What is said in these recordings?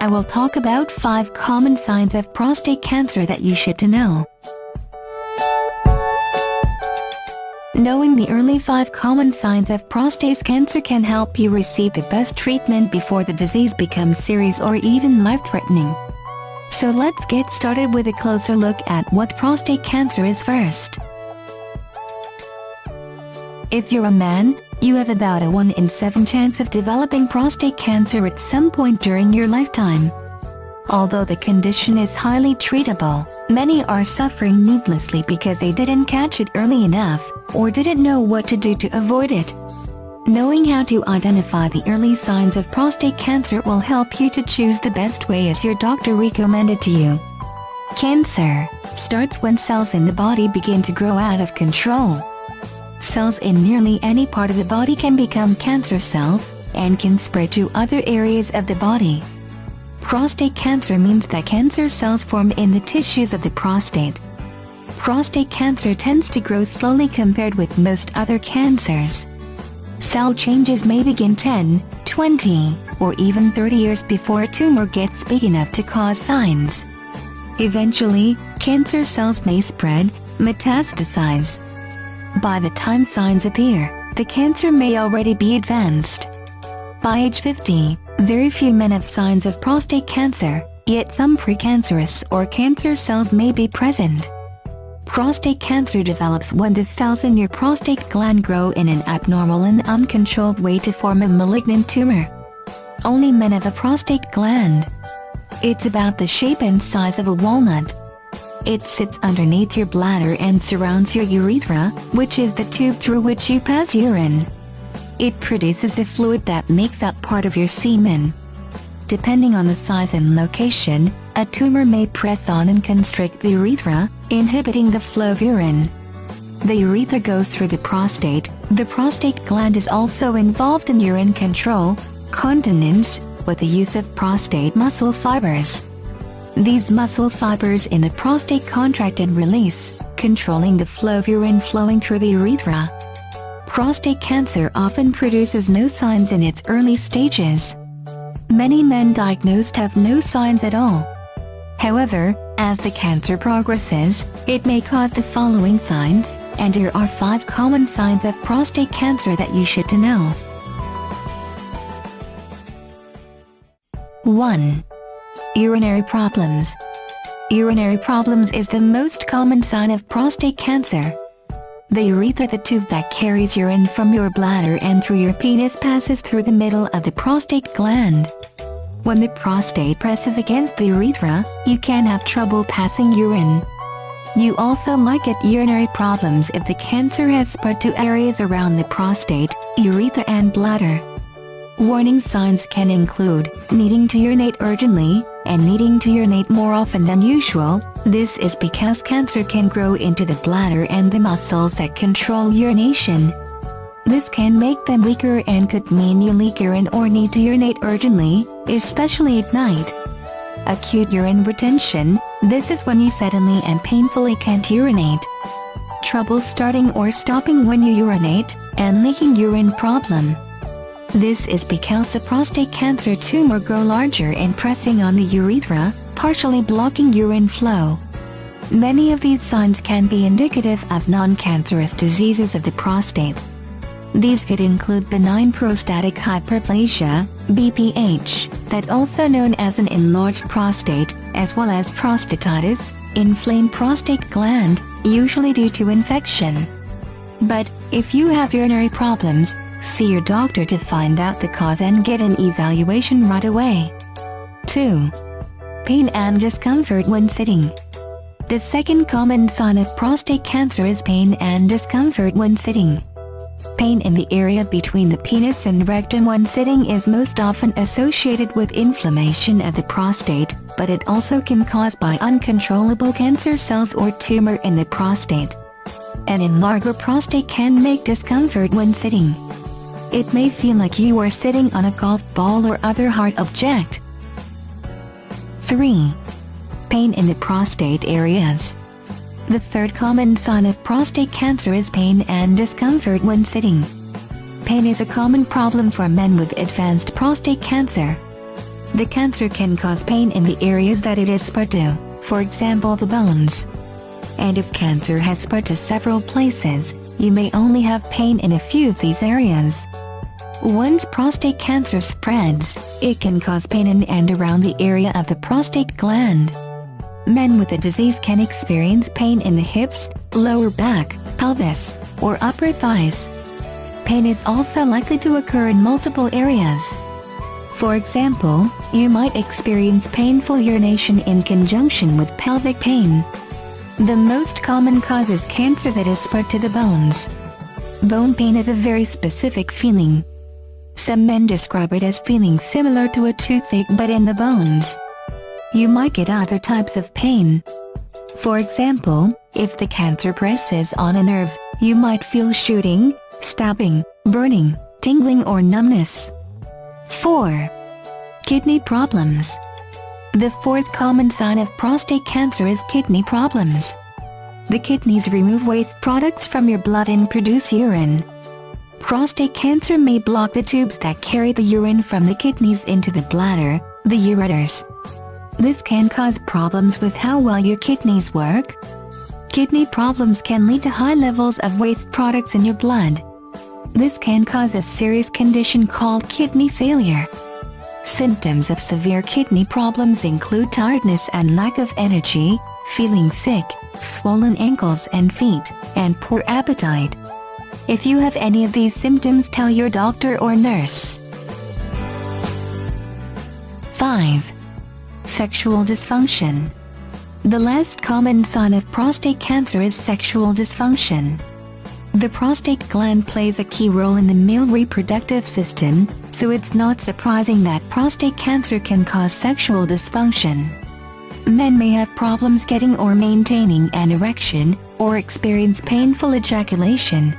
I will talk about 5 common signs of prostate cancer that you should know. Knowing the early 5 common signs of prostate cancer can help you receive the best treatment before the disease becomes serious or even life-threatening. So let's get started with a closer look at what prostate cancer is first. If you're a man, you have about a 1 in 7 chance of developing prostate cancer at some point during your lifetime. Although the condition is highly treatable, many are suffering needlessly because they didn't catch it early enough, or didn't know what to do to avoid it. Knowing how to identify the early signs of prostate cancer will help you to choose the best way as your doctor recommended to you. Cancer starts when cells in the body begin to grow out of control. Cells in nearly any part of the body can become cancer cells, and can spread to other areas of the body. Prostate cancer means that cancer cells form in the tissues of the prostate. Prostate cancer tends to grow slowly compared with most other cancers. Cell changes may begin 10, 20, or even 30 years before a tumor gets big enough to cause signs. Eventually, cancer cells may spread, metastasize. By the time signs appear, the cancer may already be advanced. By age 50, very few men have signs of prostate cancer, yet some precancerous or cancer cells may be present. Prostate cancer develops when the cells in your prostate gland grow in an abnormal and uncontrolled way to form a malignant tumor. Only men have a prostate gland. It's about the shape and size of a walnut. It sits underneath your bladder and surrounds your urethra, which is the tube through which you pass urine. It produces a fluid that makes up part of your semen. Depending on the size and location, a tumor may press on and constrict the urethra, inhibiting the flow of urine. The urethra goes through the prostate. The prostate gland is also involved in urine control, continence, with the use of prostate muscle fibers. These muscle fibers in the prostate contract and release, controlling the flow of urine flowing through the urethra. Prostate cancer often produces no signs in its early stages. Many men diagnosed have no signs at all. However, as the cancer progresses, it may cause the following signs, and here are 5 common signs of prostate cancer that you should know. 1. Urinary problems. Urinary problems is the most common sign of prostate cancer. The urethra, the tube that carries urine from your bladder and through your penis, passes through the middle of the prostate gland. When the prostate presses against the urethra, you can have trouble passing urine. You also might get urinary problems if the cancer has spread to areas around the prostate, urethra and bladder. Warning signs can include needing to urinate urgently, and needing to urinate more often than usual. This is because cancer can grow into the bladder and the muscles that control urination. This can make them weaker and could mean you leak urine or need to urinate urgently, especially at night. Acute urine retention. This is when you suddenly and painfully can't urinate. Trouble starting or stopping when you urinate, and leaking urine problem. This is because the prostate cancer tumor grows larger and pressing on the urethra, partially blocking urine flow. Many of these signs can be indicative of non-cancerous diseases of the prostate. These could include benign prostatic hyperplasia, BPH, that also known as an enlarged prostate, as well as prostatitis, inflamed prostate gland, usually due to infection. But, if you have urinary problems, see your doctor to find out the cause and get an evaluation right away. 2. Pain and discomfort when sitting. The second common sign of prostate cancer is pain and discomfort when sitting. Pain in the area between the penis and rectum when sitting is most often associated with inflammation of the prostate, but it also can be caused by uncontrollable cancer cells or tumor in the prostate. An enlarged prostate can make discomfort when sitting. It may feel like you are sitting on a golf ball or other hard object. 3. Pain in the prostate areas. The third common sign of prostate cancer is pain and discomfort when sitting. Pain is a common problem for men with advanced prostate cancer. The cancer can cause pain in the areas that it has spread to, for example the bones. And if cancer has spread to several places, you may only have pain in a few of these areas. Once prostate cancer spreads, it can cause pain in and around the area of the prostate gland. Men with the disease can experience pain in the hips, lower back, pelvis, or upper thighs. Pain is also likely to occur in multiple areas. For example, you might experience painful urination in conjunction with pelvic pain. The most common cause is cancer that is spread to the bones. Bone pain is a very specific feeling. Some men describe it as feeling similar to a toothache but in the bones. You might get other types of pain. For example, if the cancer presses on a nerve, you might feel shooting, stabbing, burning, tingling or numbness. 4. Kidney problems. The fourth common sign of prostate cancer is kidney problems. The kidneys remove waste products from your blood and produce urine. Prostate cancer may block the tubes that carry the urine from the kidneys into the bladder, the ureters. This can cause problems with how well your kidneys work. Kidney problems can lead to high levels of waste products in your blood. This can cause a serious condition called kidney failure. Symptoms of severe kidney problems include tiredness and lack of energy, feeling sick, swollen ankles and feet, and poor appetite. If you have any of these symptoms, tell your doctor or nurse. 5. Sexual dysfunction. The last common sign of prostate cancer is sexual dysfunction. The prostate gland plays a key role in the male reproductive system, so it's not surprising that prostate cancer can cause sexual dysfunction. Men may have problems getting or maintaining an erection, or experience painful ejaculation.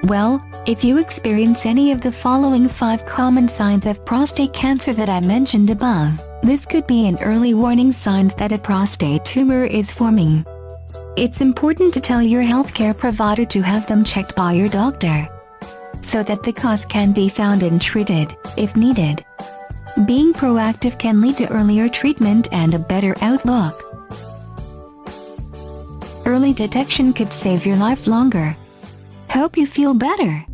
Well, if you experience any of the following 5 common signs of prostate cancer that I mentioned above, this could be an early warning signs that a prostate tumor is forming. It's important to tell your healthcare provider to have them checked by your doctor, so that the cause can be found and treated, if needed. Being proactive can lead to earlier treatment and a better outlook. Early detection could save your life longer. Hope you feel better.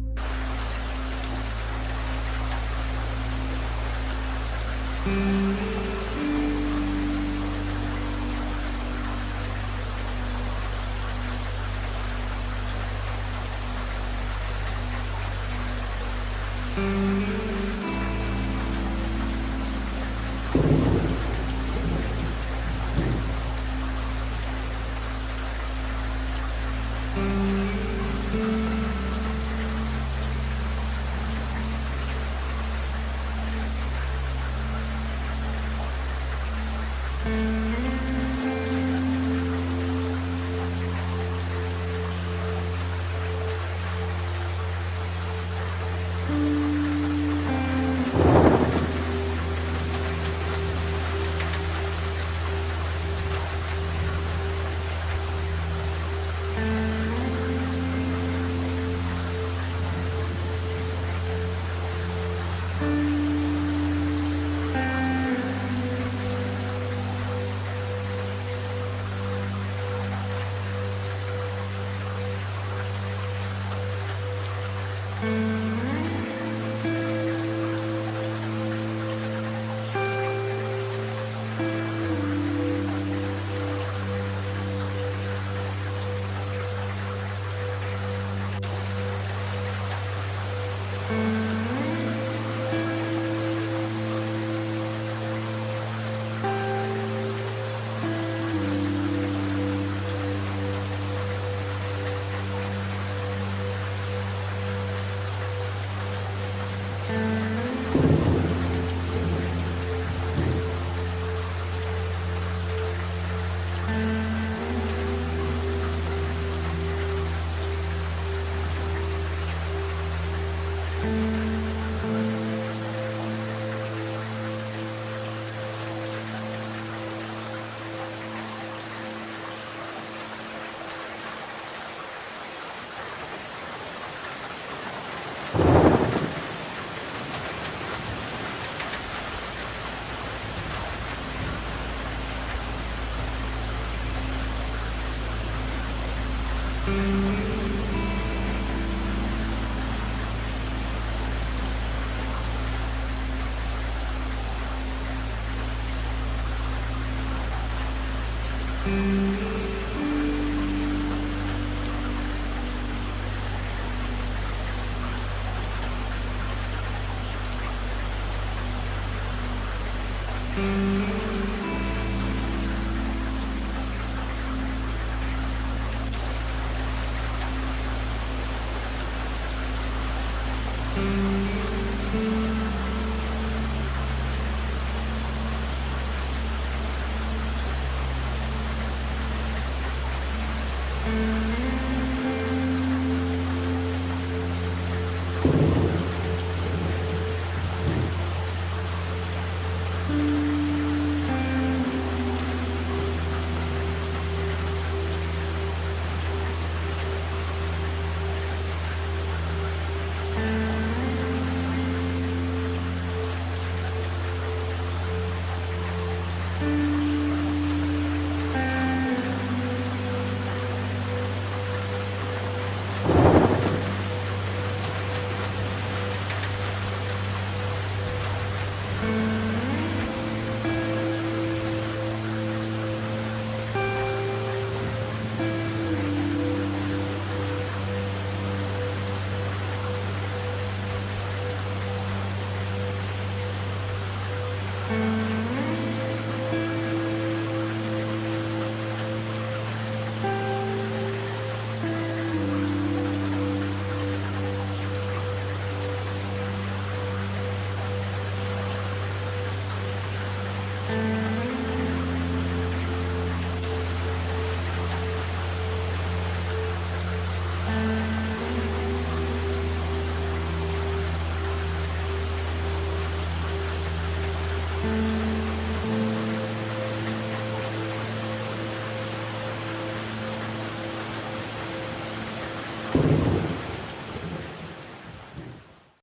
Mm-hmm.